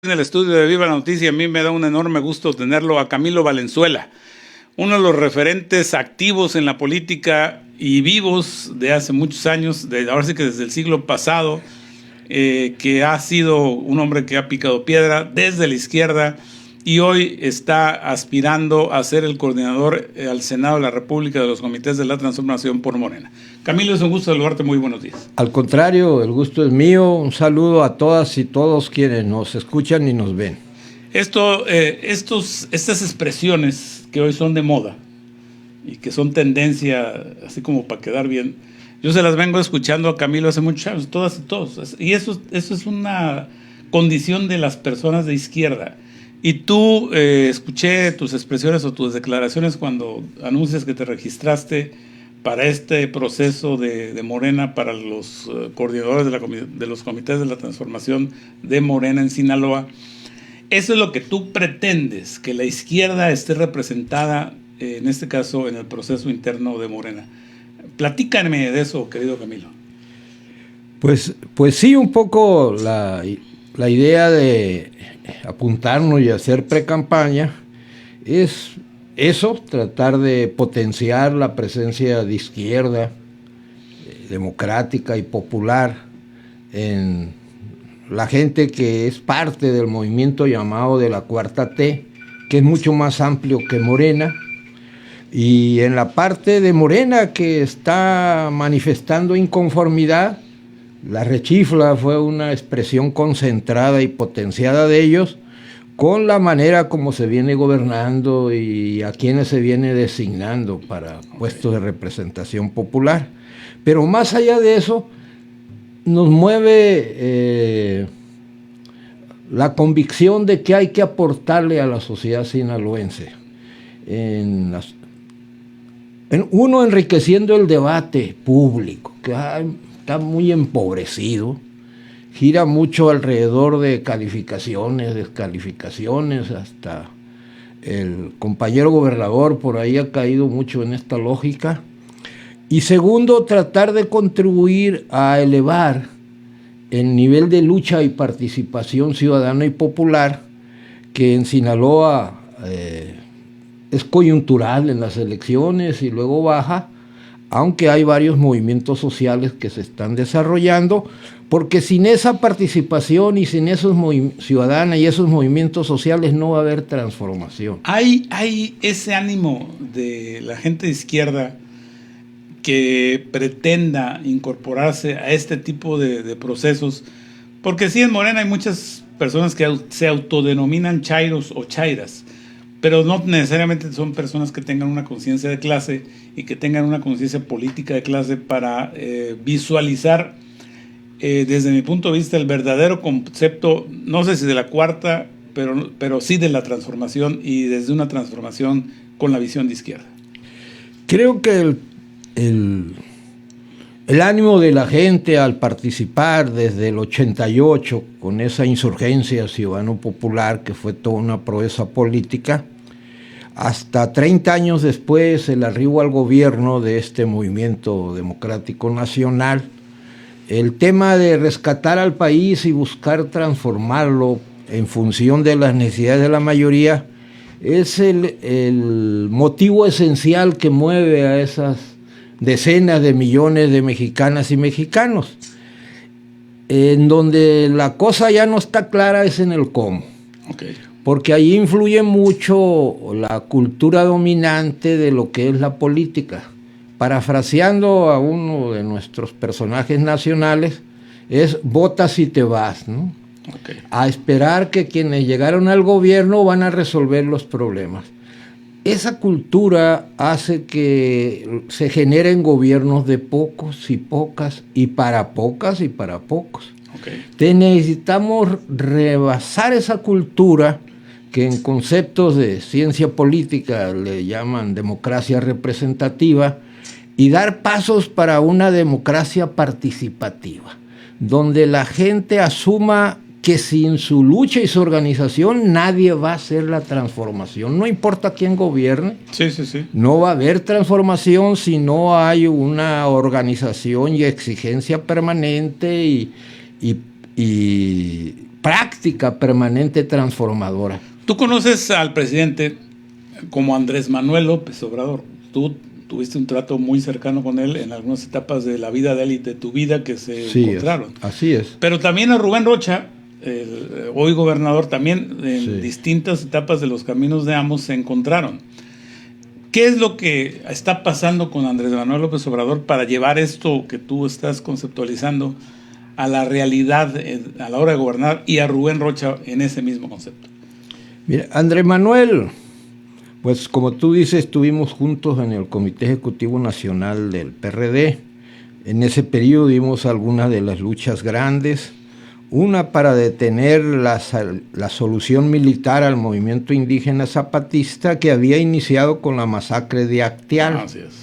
En el estudio de Viva la Noticia, a mí me da un enorme gusto tenerlo a Camilo Valenzuela, uno de los referentes activos en la política y vivos de hace muchos años, ahora sí que desde el siglo pasado, que ha sido un hombre que ha picado piedra desde la izquierda y hoy está aspirando a ser el coordinador al Senado de la República de los Comités de la Transformación por Morena. Camilo, es un gusto saludarte, muy buenos días. Al contrario, el gusto es mío. Un saludo a todas y todos quienes nos escuchan y nos ven. Estas expresiones que hoy son de moda y que son tendencia, así como para quedar bien, yo se las vengo escuchando a Camilo hace muchos años, todas y todos. Y eso es una condición de las personas de izquierda. Y tú, escuché tus expresiones o tus declaraciones cuando anuncias que te registraste para este proceso de Morena, para los coordinadores de los comités de la transformación de Morena en Sinaloa. Eso es lo que tú pretendes, que la izquierda esté representada, en este caso, en el proceso interno de Morena. Platícame de eso, querido Camilo. Pues sí, un poco la idea de apuntarnos y hacer pre-campaña es eso, tratar de potenciar la presencia de izquierda, democrática y popular en la gente que es parte del movimiento llamado de la Cuarta T, que es mucho más amplio que Morena, y en la parte de Morena que está manifestando inconformidad. La rechifla fue una expresión concentrada y potenciada de ellos con la manera como se viene gobernando y a quienes se viene designando para puestos de representación popular. Pero más allá de eso, nos mueve la convicción de que hay que aportarle a la sociedad sinaloense. Uno, enriqueciendo el debate público, que está muy empobrecido, gira mucho alrededor de calificaciones, descalificaciones, hasta el compañero gobernador por ahí ha caído mucho en esta lógica. Y segundo, tratar de contribuir a elevar el nivel de lucha y participación ciudadana y popular, que en Sinaloa es coyuntural en las elecciones y luego baja, aunque hay varios movimientos sociales que se están desarrollando, porque sin esa participación y sin esos ciudadana y esos movimientos sociales no va a haber transformación. Hay ese ánimo de la gente de izquierda que pretenda incorporarse a este tipo de procesos, porque sí, en Morena hay muchas personas que se autodenominan chairos o chairas, pero no necesariamente son personas que tengan una conciencia de clase y que tengan una conciencia política de clase para visualizar, desde mi punto de vista, el verdadero concepto, no sé si de la cuarta, pero sí de la transformación, y desde una transformación con la visión de izquierda. Creo que el ánimo de la gente al participar desde el 88 con esa insurgencia ciudadano-popular que fue toda una proeza política, hasta 30 años después el arribo al gobierno de este movimiento democrático nacional, el tema de rescatar al país y buscar transformarlo en función de las necesidades de la mayoría es el motivo esencial que mueve a esas decenas de millones de mexicanas y mexicanos. En donde la cosa ya no está clara es en el cómo. Okay. Porque ahí influye mucho la cultura dominante de lo que es la política. Parafraseando a uno de nuestros personajes nacionales, es votas y te vas, ¿no? Okay. A esperar que quienes llegaron al gobierno van a resolver los problemas. Esa cultura hace que se generen gobiernos de pocos y pocas, y para pocas y para pocos. Okay. Necesitamos rebasar esa cultura que en conceptos de ciencia política le llaman democracia representativa, y dar pasos para una democracia participativa, donde la gente asuma que sin su lucha y su organización nadie va a hacer la transformación. No importa quién gobierne, sí. No va a haber transformación si no hay una organización y exigencia permanente y práctica permanente transformadora. Tú conoces al presidente como Andrés Manuel López Obrador. Tú tuviste un trato muy cercano con él en algunas etapas de la vida de él y de tu vida que se encontraron. Así es. Pero también a Rubén Rocha, el hoy gobernador, también en distintas etapas de los caminos de ambos se encontraron. ¿Qué es lo que está pasando con Andrés Manuel López Obrador para llevar esto que tú estás conceptualizando a la realidad a la hora de gobernar, y a Rubén Rocha en ese mismo concepto? Mira, Andrés Manuel, pues como tú dices, estuvimos juntos en el Comité Ejecutivo Nacional del PRD. En ese periodo dimos algunas de las luchas grandes. Una para detener la solución militar al movimiento indígena zapatista que había iniciado con la masacre de Acteal. Así es.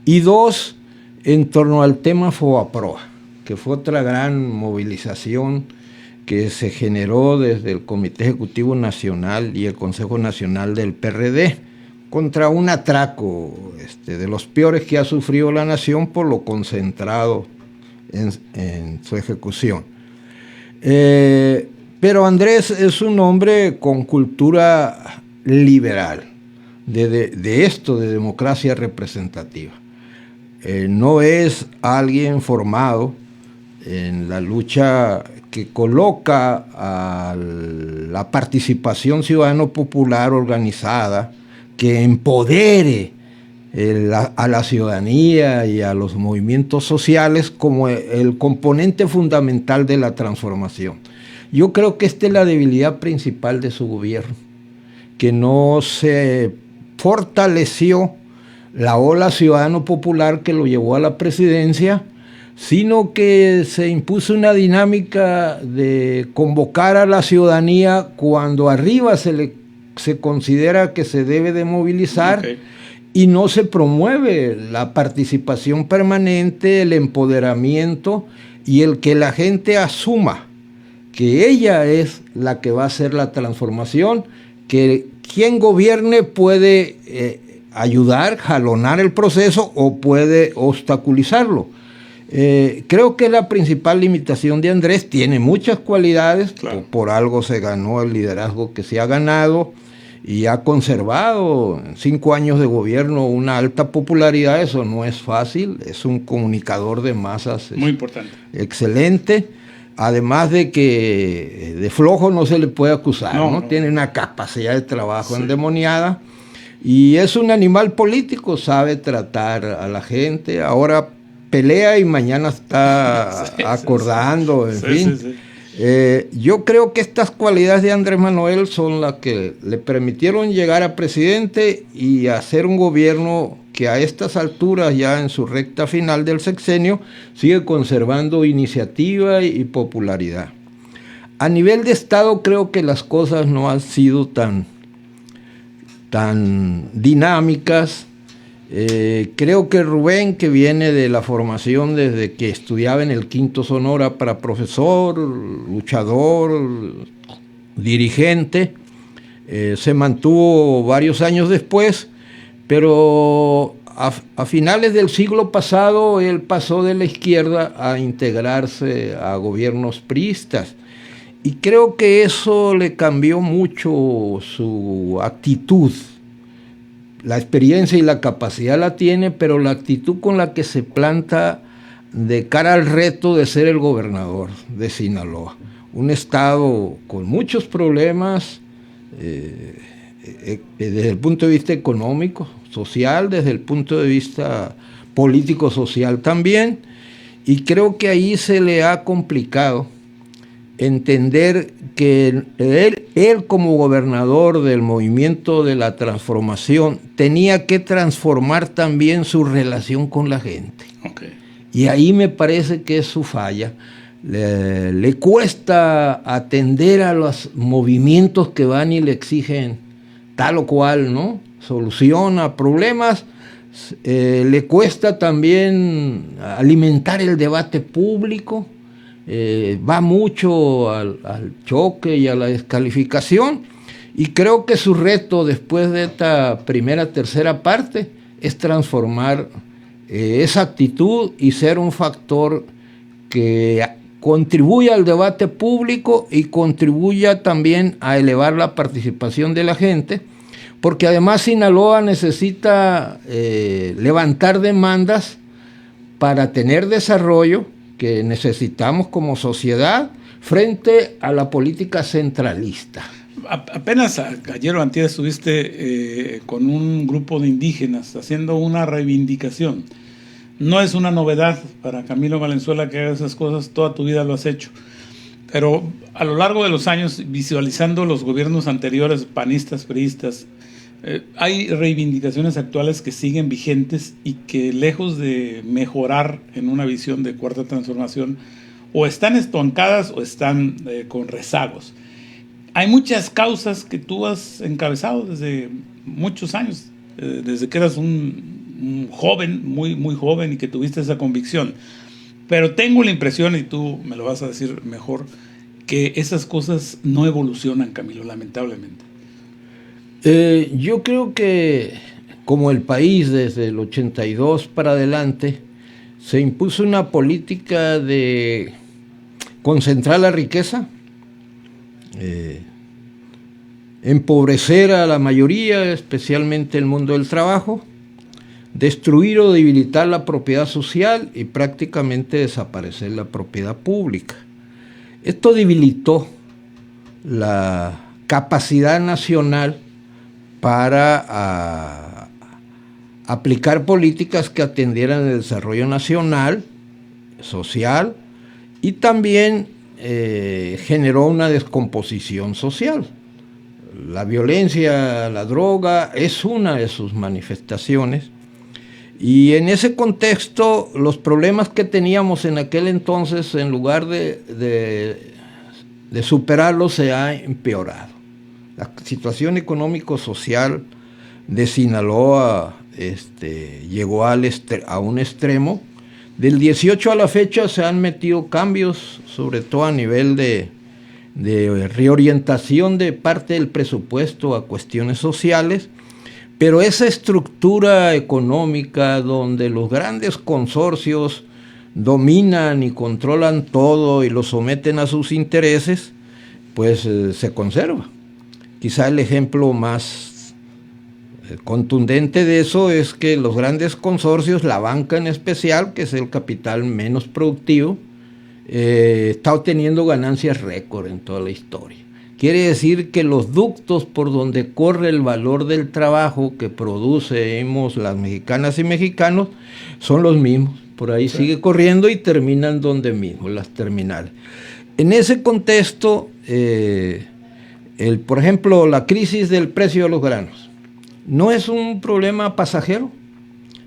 Y dos, en torno al tema FOBAPROA, que fue otra gran movilización que se generó desde el Comité Ejecutivo Nacional y el Consejo Nacional del PRD contra un atraco de los peores que ha sufrido la nación por lo concentrado en su ejecución. Pero Andrés es un hombre con cultura liberal, de esto, de democracia representativa. No es alguien formado en la lucha que coloca a la participación ciudadano popular organizada, que empodere a la ciudadanía y a los movimientos sociales como el componente fundamental de la transformación. Yo creo que esta es la debilidad principal de su gobierno, que no se fortaleció la ola ciudadano popular que lo llevó a la presidencia, sino que se impuso una dinámica de convocar a la ciudadanía cuando arriba se considera que se debe de movilizar. Okay. Y no se promueve la participación permanente, el empoderamiento y el que la gente asuma que ella es la que va a hacer la transformación, que quien gobierne puede ayudar, jalonar el proceso o puede obstaculizarlo. Creo que la principal limitación de Andrés tiene muchas cualidades, claro. Por algo se ganó el liderazgo que se ha ganado y ha conservado en 5 años de gobierno una alta popularidad. Eso no es fácil, es un comunicador de masas muy importante, excelente, además de que de flojo no se le puede acusar, ¿no? Tiene una capacidad de trabajo endemoniada y es un animal político, sabe tratar a la gente, ahora pelea y mañana está acordando, en fin. Sí. Yo creo que estas cualidades de Andrés Manuel son las que le permitieron llegar a presidente y hacer un gobierno que a estas alturas, ya en su recta final del sexenio, sigue conservando iniciativa y popularidad. A nivel de Estado creo que las cosas no han sido tan dinámicas. Creo que Rubén, que viene de la formación desde que estudiaba en el Quinto Sonora para profesor, luchador, dirigente, se mantuvo varios años después, pero a finales del siglo pasado él pasó de la izquierda a integrarse a gobiernos priistas. Y creo que eso le cambió mucho su actitud. La experiencia y la capacidad la tiene, pero la actitud con la que se planta de cara al reto de ser el gobernador de Sinaloa. Un estado con muchos problemas desde el punto de vista económico, social, desde el punto de vista político-social también. Y creo que ahí se le ha complicado entender que él como gobernador del movimiento de la transformación tenía que transformar también su relación con la gente. Okay. Y ahí me parece que es su falla. Le cuesta atender a los movimientos que van y le exigen tal o cual, ¿no? Solución a problemas. Le cuesta también alimentar el debate público. Va mucho al choque y a la descalificación, y creo que su reto después de esta tercera parte es transformar esa actitud y ser un factor que contribuya al debate público y contribuya también a elevar la participación de la gente, porque además Sinaloa necesita levantar demandas para tener desarrollo que necesitamos como sociedad frente a la política centralista. Apenas ayer o antier estuviste con un grupo de indígenas haciendo una reivindicación. No es una novedad para Camilo Valenzuela que haga esas cosas, toda tu vida lo has hecho. Pero a lo largo de los años, visualizando los gobiernos anteriores, panistas, priistas, hay reivindicaciones actuales que siguen vigentes y que, lejos de mejorar en una visión de cuarta transformación, o están estancadas o están con rezagos. Hay muchas causas que tú has encabezado desde muchos años, desde que eras un joven, muy, muy joven, y que tuviste esa convicción. Pero tengo la impresión, y tú me lo vas a decir mejor, que esas cosas no evolucionan, Camilo, lamentablemente. Yo creo que como el país desde el 82 para adelante se impuso una política de concentrar la riqueza, empobrecer a la mayoría, especialmente el mundo del trabajo, destruir o debilitar la propiedad social y prácticamente desaparecer la propiedad pública. Esto debilitó la capacidad nacional para aplicar políticas que atendieran el desarrollo nacional, social, y también generó una descomposición social. La violencia, la droga es una de sus manifestaciones, y en ese contexto los problemas que teníamos en aquel entonces, en lugar de superarlos, se ha empeorado. La situación económico-social de Sinaloa llegó a un extremo. Del 18 a la fecha se han metido cambios, sobre todo a nivel de reorientación de parte del presupuesto a cuestiones sociales, pero esa estructura económica donde los grandes consorcios dominan y controlan todo y lo someten a sus intereses, pues se conserva. Quizá el ejemplo más contundente de eso es que los grandes consorcios, la banca en especial, que es el capital menos productivo, está obteniendo ganancias récord en toda la historia. Quiere decir que los ductos por donde corre el valor del trabajo que producemos las mexicanas y mexicanos son los mismos. Por ahí sigue corriendo y terminan donde mismo, las terminales. En ese contexto, por ejemplo, la crisis del precio de los granos no es un problema pasajero.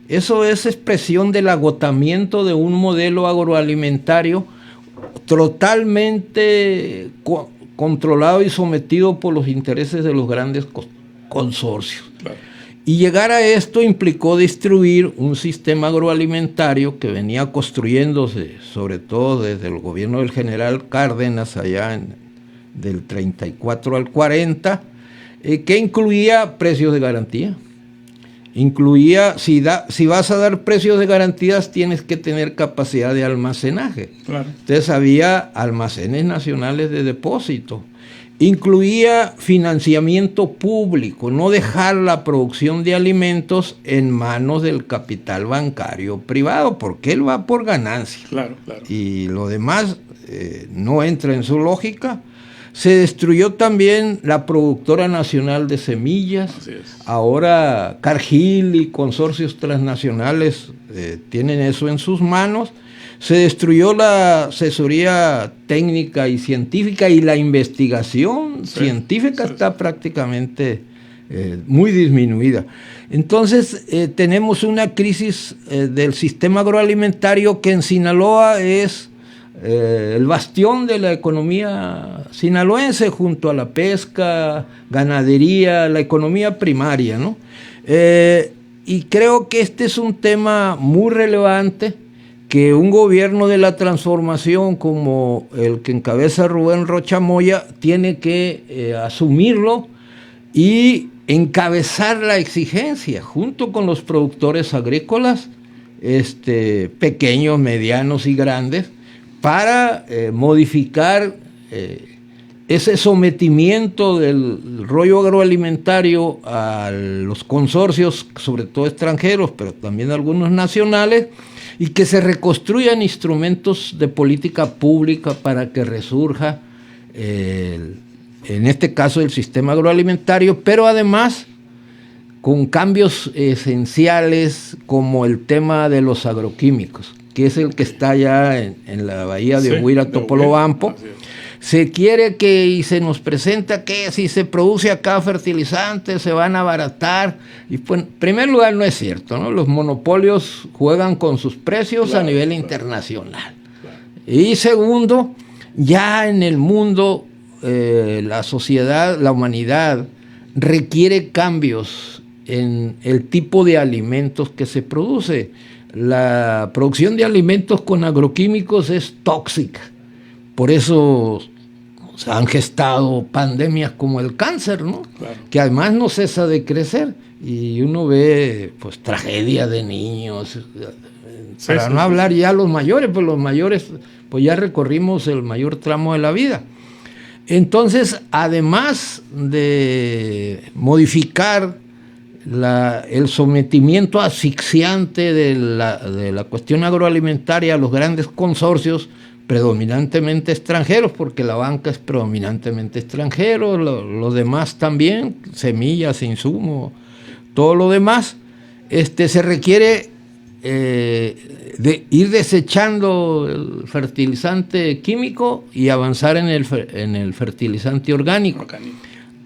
Eso es expresión del agotamiento de un modelo agroalimentario totalmente controlado y sometido por los intereses de los grandes consorcios. Claro. Y llegar a esto implicó destruir un sistema agroalimentario que venía construyéndose, sobre todo desde el gobierno del general Cárdenas, allá del 34 al 40, que incluía precios de garantía. Incluía, si vas a dar precios de garantías, tienes que tener capacidad de almacenaje. Claro. Entonces había almacenes nacionales de depósito. Incluía financiamiento público, no dejar la producción de alimentos en manos del capital bancario privado, porque él va por ganancia. Claro, claro. Y lo demás no entra en su lógica. Se destruyó también la productora nacional de semillas. Ahora Cargill y consorcios transnacionales tienen eso en sus manos. Se destruyó la asesoría técnica y científica, y la investigación científica está prácticamente muy disminuida. Entonces tenemos una crisis del sistema agroalimentario que en Sinaloa es el bastión de la economía sinaloense, junto a la pesca, ganadería, la economía primaria, ¿no? Y creo que este es un tema muy relevante, que un gobierno de la transformación como el que encabeza Rubén Rocha Moya tiene que asumirlo y encabezar la exigencia junto con los productores agrícolas, pequeños, medianos y grandes, para modificar ese sometimiento del rollo agroalimentario a los consorcios, sobre todo extranjeros, pero también algunos nacionales, y que se reconstruyan instrumentos de política pública para que resurja, en este caso, el sistema agroalimentario, pero además con cambios esenciales como el tema de los agroquímicos, que es el que está ya en la bahía de Huira, Topolobampo. Se quiere que, y se nos presenta que si se produce acá fertilizantes se van a abaratar, y pues, en primer lugar no es cierto, ¿no? Los monopolios juegan con sus precios a nivel internacional. Y segundo, ya en el mundo la sociedad, la humanidad requiere cambios en el tipo de alimentos que se produce. La producción de alimentos con agroquímicos es tóxica, por eso se han gestado pandemias como el cáncer, ¿no? Claro. Que además no cesa de crecer, y uno ve pues tragedia de niños, para no hablar ya los mayores, pues los mayores pues ya recorrimos el mayor tramo de la vida. Entonces, además de modificar el sometimiento asfixiante de la cuestión agroalimentaria a los grandes consorcios, predominantemente extranjeros, porque la banca es predominantemente extranjero, lo demás también, semillas, insumos, todo lo demás, se requiere de ir desechando el fertilizante químico y avanzar en el fertilizante orgánico.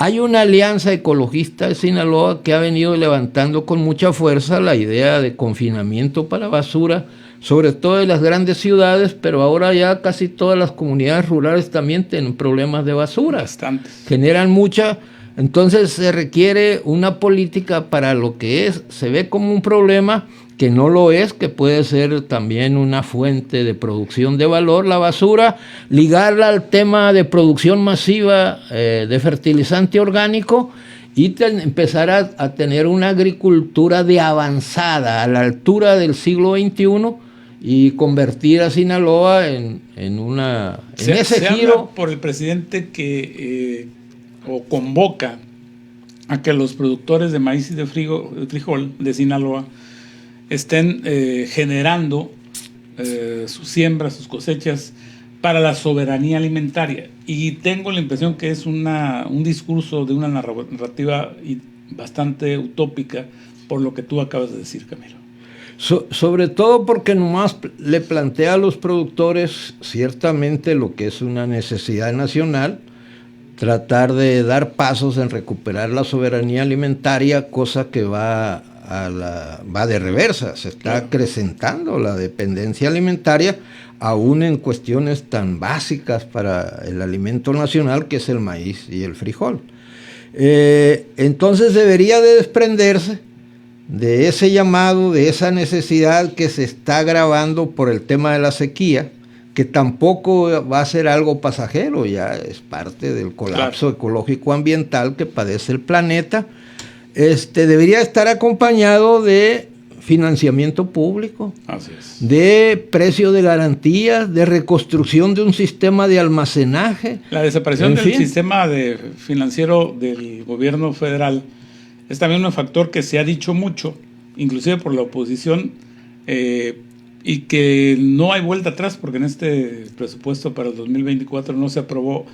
Hay una alianza ecologista de Sinaloa que ha venido levantando con mucha fuerza la idea de confinamiento para basura, sobre todo en las grandes ciudades, pero ahora ya casi todas las comunidades rurales también tienen problemas de basura. Bastantes. Generan mucha, entonces se requiere una política para lo que se ve como un problema, que no lo es, que puede ser también una fuente de producción de valor, la basura, ligarla al tema de producción masiva de fertilizante orgánico, y empezar a tener una agricultura de avanzada a la altura del siglo XXI, y convertir a Sinaloa en ese giro. Habla por el presidente que o convoca a que los productores de maíz y de frijol de Sinaloa estén generando sus siembras, sus cosechas para la soberanía alimentaria, y tengo la impresión que es un discurso de una narrativa bastante utópica, por lo que tú acabas de decir, Camilo. Sobre todo porque nomás le plantea a los productores ciertamente lo que es una necesidad nacional, tratar de dar pasos en recuperar la soberanía alimentaria, cosa que va de reversa. Se está acrecentando la dependencia alimentaria, aún en cuestiones tan básicas para el alimento nacional, que es el maíz y el frijol. Entonces debería de desprenderse de ese llamado, de esa necesidad que se está agravando por el tema de la sequía, que tampoco va a ser algo pasajero, ya es parte del colapso ecológico ambiental que padece el planeta. Debería estar acompañado de financiamiento público, así es, de precio de garantías, de reconstrucción de un sistema de almacenaje. La desaparición del sistema financiero del gobierno federal es también un factor que se ha dicho mucho, inclusive por la oposición, y que no hay vuelta atrás, porque en este presupuesto para el 2024 no se aprobó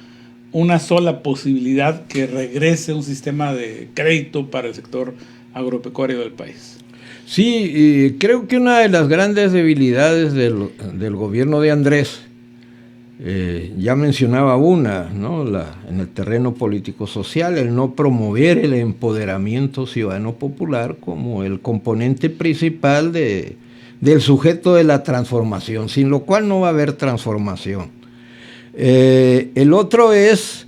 una sola posibilidad que regrese un sistema de crédito para el sector agropecuario del país. Sí, creo que una de las grandes debilidades del gobierno de Andrés, ya mencionaba una, ¿no? En el terreno político-social, el no promover el empoderamiento ciudadano popular como el componente principal del sujeto de la transformación, sin lo cual no va a haber transformación. El otro es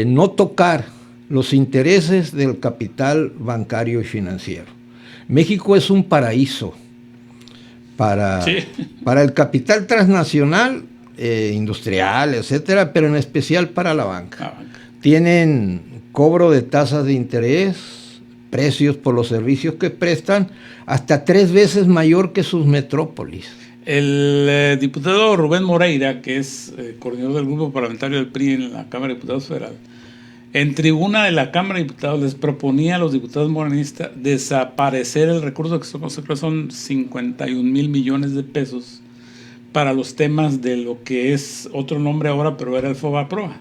no tocar los intereses del capital bancario y financiero. México es un paraíso para el capital transnacional, industrial, etcétera, pero en especial para la banca. Tienen cobro de tasas de interés, precios por los servicios que prestan, hasta 3 veces mayor que sus metrópolis. El diputado Rubén Moreira, que es coordinador del grupo parlamentario del PRI en la Cámara de Diputados Federal, en tribuna de la Cámara de Diputados les proponía a los diputados morenistas desaparecer el recurso que son 51 mil millones de pesos para los temas de lo que es otro nombre ahora, pero era el FOBAPROA.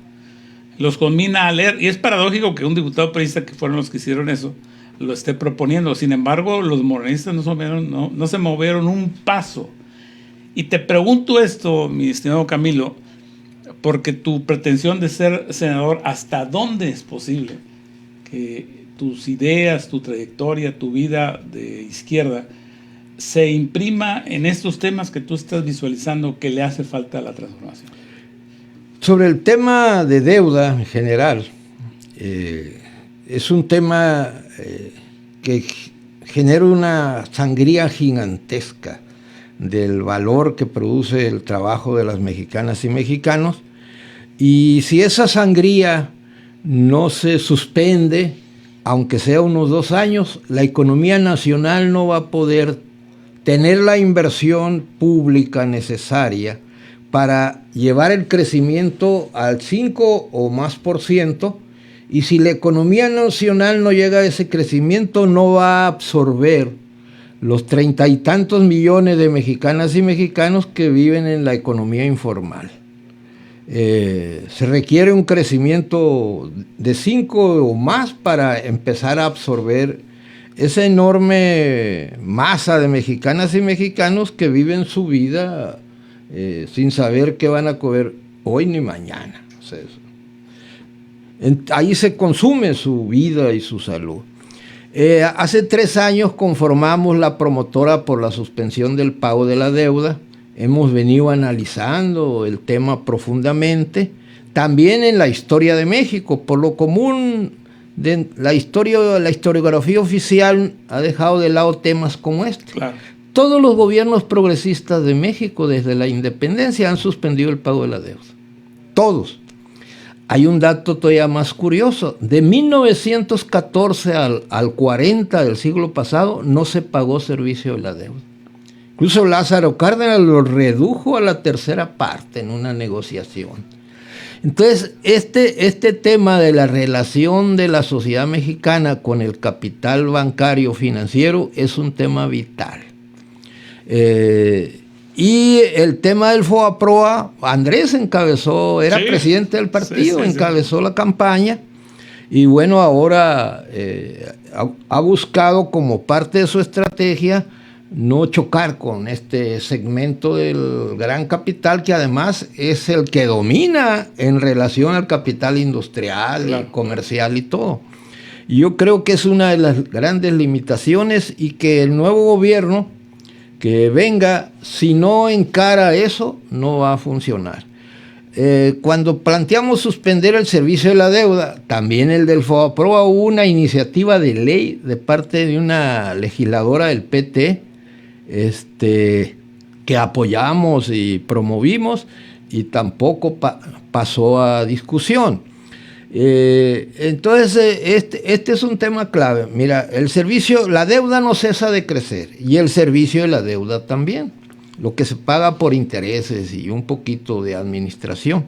Los conmina a leer, y es paradójico que un diputado priista, que fueron los que hicieron eso, lo esté proponiendo. Sin embargo, los morenistas no se movieron un paso. Y te pregunto esto, mi estimado Camilo, porque tu pretensión de ser senador, ¿hasta dónde es posible que tus ideas, tu trayectoria, tu vida de izquierda se imprima en estos temas que tú estás visualizando que le hace falta a la transformación? Sobre el tema de deuda en general, es un tema que genera una sangría gigantesca del valor que produce el trabajo de las mexicanas y mexicanos, y si esa sangría no se suspende, aunque sea unos 2 años, la economía nacional no va a poder tener la inversión pública necesaria para llevar el crecimiento al 5 o más %, y si la economía nacional no llega a ese crecimiento, no va a absorber los 30 y tantos millones de mexicanas y mexicanos que viven en la economía informal. Se requiere un crecimiento de 5 o más para empezar a absorber esa enorme masa de mexicanas y mexicanos que viven su vida sin saber qué van a comer hoy ni mañana. O sea, ahí se consume su vida y su salud. Hace 3 años conformamos la promotora por la suspensión del pago de la deuda. Hemos venido analizando el tema profundamente, también en la historia de México. Por lo común, la historiografía oficial ha dejado de lado temas como este. Claro. Todos los gobiernos progresistas de México desde la independencia han suspendido el pago de la deuda. Todos. Hay un dato todavía más curioso. De 1914 al 40 del siglo pasado no se pagó servicio de la deuda. Incluso Lázaro Cárdenas lo redujo a la 1/3 parte en una negociación. Entonces, este tema de la relación de la sociedad mexicana con el capital bancario financiero es un tema vital. Y el tema del FOBAPROA, Andrés encabezó, era presidente del partido, encabezó la campaña, y bueno, ahora ha buscado como parte de su estrategia no chocar con este segmento del gran capital, que además es el que domina en relación al capital industrial, claro, y comercial y todo. Y yo creo que es una de las grandes limitaciones, y que el nuevo gobierno que venga, si no encara eso, no va a funcionar. Cuando planteamos suspender el servicio de la deuda, también el del FOBAPROA, hubo una iniciativa de ley de parte de una legisladora del PT, que apoyamos y promovimos, y tampoco pasó a discusión. Entonces, este es un tema clave. Mira, la deuda no cesa de crecer, y el servicio de la deuda también. Lo que se paga por intereses y un poquito de administración.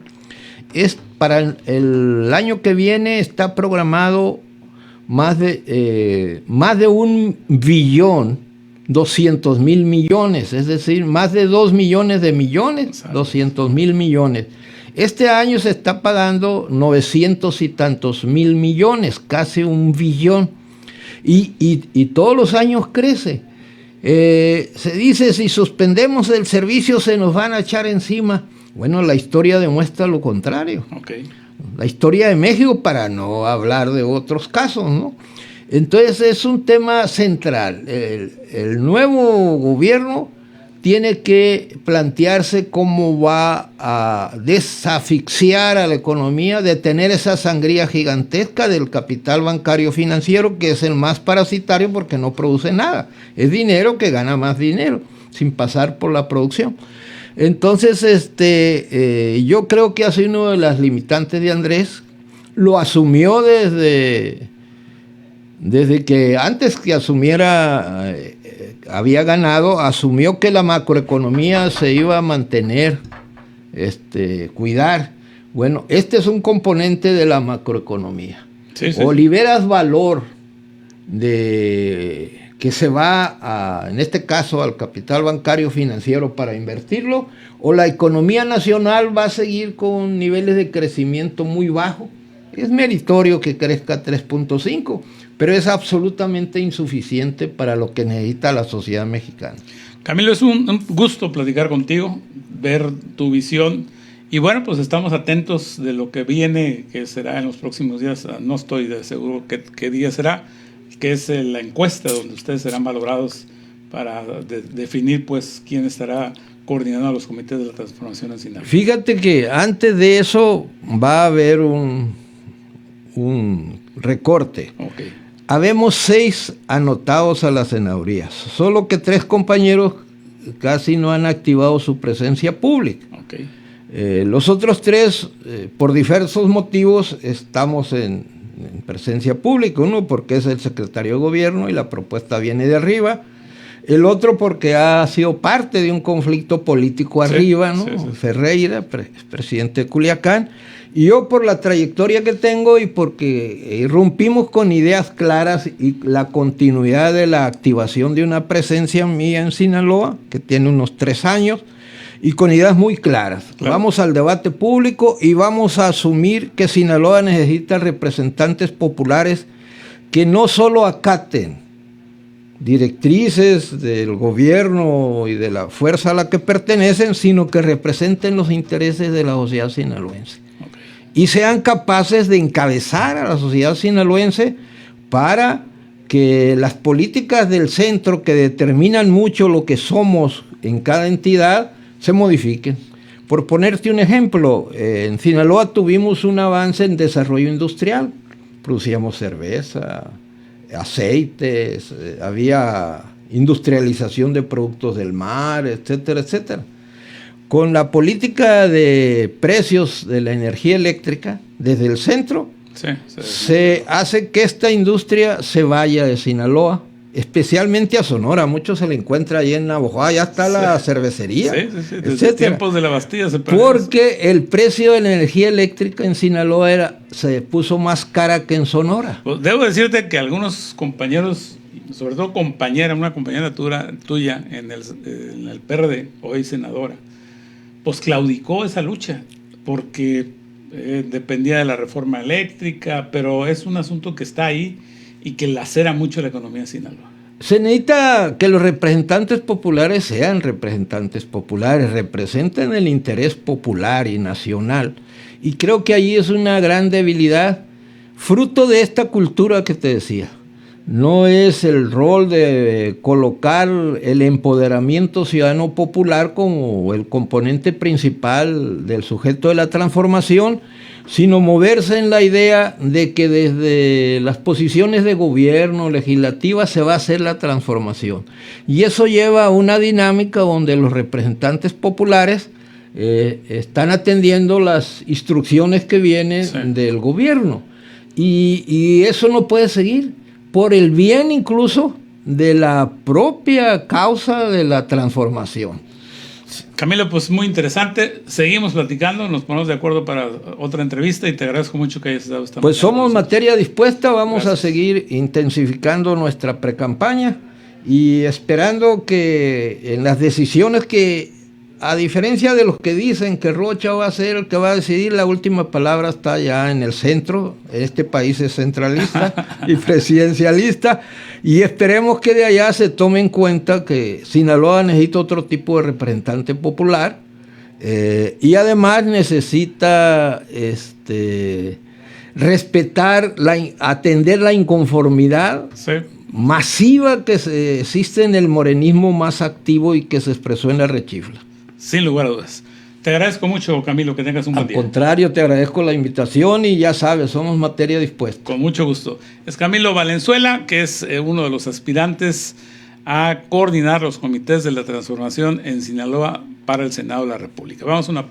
Para el año que viene está programado más de 1.200.000 millones, es decir, más de 2 millones de millones, 200.000 millones. Este año se está pagando 900 y tantos mil millones, casi 1 billón, y todos los años crece. Se dice, si suspendemos el servicio se nos van a echar encima. Bueno, la historia demuestra lo contrario. Okay. La historia de México, para no hablar de otros casos, ¿no? Entonces es un tema central. El nuevo gobierno tiene que plantearse cómo va a desasfixiar a la economía, detener esa sangría gigantesca del capital bancario financiero, que es el más parasitario porque no produce nada. Es dinero que gana más dinero sin pasar por la producción. Entonces, yo creo que ha sido una de las limitantes de Andrés. Lo asumió desde desde que antes que asumiera, había ganado, asumió que la macroeconomía se iba a mantener, cuidar. Bueno, este es un componente de la macroeconomía. Sí, sí, o liberas valor que se va en este caso al capital bancario financiero para invertirlo, o la economía nacional va a seguir con niveles de crecimiento muy bajos. Es meritorio que crezca 3.5, pero es absolutamente insuficiente para lo que necesita la sociedad mexicana. Camilo, es un gusto platicar contigo, ver tu visión. Y bueno, pues estamos atentos de lo que viene, que será en los próximos días. No estoy de seguro qué día será, que es la encuesta donde ustedes serán valorados para definir pues quién estará coordinando a los comités de la transformación en Sinaloa. Fíjate que antes de eso va a haber un recorte. Okay. Habemos 6 anotados a las senadurías, solo que 3 compañeros casi no han activado su presencia pública. Okay. Los otros 3, por diversos motivos, estamos en presencia pública. Uno porque es el secretario de gobierno y la propuesta viene de arriba. El otro porque ha sido parte de un conflicto político arriba, ¿no? Sí. Ferreira, presidente de Culiacán. Y yo por la trayectoria que tengo y porque irrumpimos con ideas claras y la continuidad de la activación de una presencia mía en Sinaloa, que tiene unos 3 años, y con ideas muy claras. Claro. Vamos al debate público y vamos a asumir que Sinaloa necesita representantes populares que no solo acaten directrices del gobierno y de la fuerza a la que pertenecen, sino que representen los intereses de la sociedad sinaloense. Okay. Y sean capaces de encabezar a la sociedad sinaloense para que las políticas del centro, que determinan mucho lo que somos en cada entidad, se modifiquen. Por ponerte un ejemplo, en Sinaloa tuvimos un avance en desarrollo industrial. Producíamos cerveza, aceites, había industrialización de productos del mar, etcétera, etcétera. Con la política de precios de la energía eléctrica, desde el centro, se hace que esta industria se vaya de Sinaloa, especialmente a Sonora. Mucho se le encuentra ahí en Navojoa, ya está la cervecería, desde tiempos de la Bastilla se perdió. Porque el precio de la energía eléctrica en Sinaloa se puso más cara que en Sonora. Pues debo decirte que algunos compañeros, sobre todo una compañera tuya en el PRD, hoy senadora, pues claudicó esa lucha, porque dependía de la reforma eléctrica, pero es un asunto que está ahí y que lacera mucho la economía de Sinaloa. Se necesita que los representantes populares sean representantes populares, representen el interés popular y nacional. Y creo que ahí es una gran debilidad, fruto de esta cultura que te decía. No es el rol de colocar el empoderamiento ciudadano popular como el componente principal del sujeto de la transformación, sino moverse en la idea de que desde las posiciones de gobierno, legislativas, se va a hacer la transformación. Y eso lleva a una dinámica donde los representantes populares están atendiendo las instrucciones que vienen del gobierno. Y eso no puede seguir, por el bien incluso de la propia causa de la transformación. Camilo, pues muy interesante. Seguimos platicando, nos ponemos de acuerdo para otra entrevista y te agradezco mucho que hayas dado esta. Pues somos materia dispuesta, vamos a seguir intensificando nuestra precampaña y esperando que en las decisiones que, a diferencia de los que dicen que Rocha va a ser el que va a decidir, la última palabra está ya en el centro. Este país es centralista y presidencialista, y esperemos que de allá se tome en cuenta que Sinaloa necesita otro tipo de representante popular, y además necesita respetar, atender la inconformidad masiva que existe en el morenismo más activo y que se expresó en la rechifla. Sin lugar a dudas. Te agradezco mucho, Camilo, que tengas un buen día. Al contrario, te agradezco la invitación y ya sabes, somos materia dispuesta. Con mucho gusto. Es Camilo Valenzuela, que es uno de los aspirantes a coordinar los comités de la transformación en Sinaloa para el Senado de la República. Vamos a una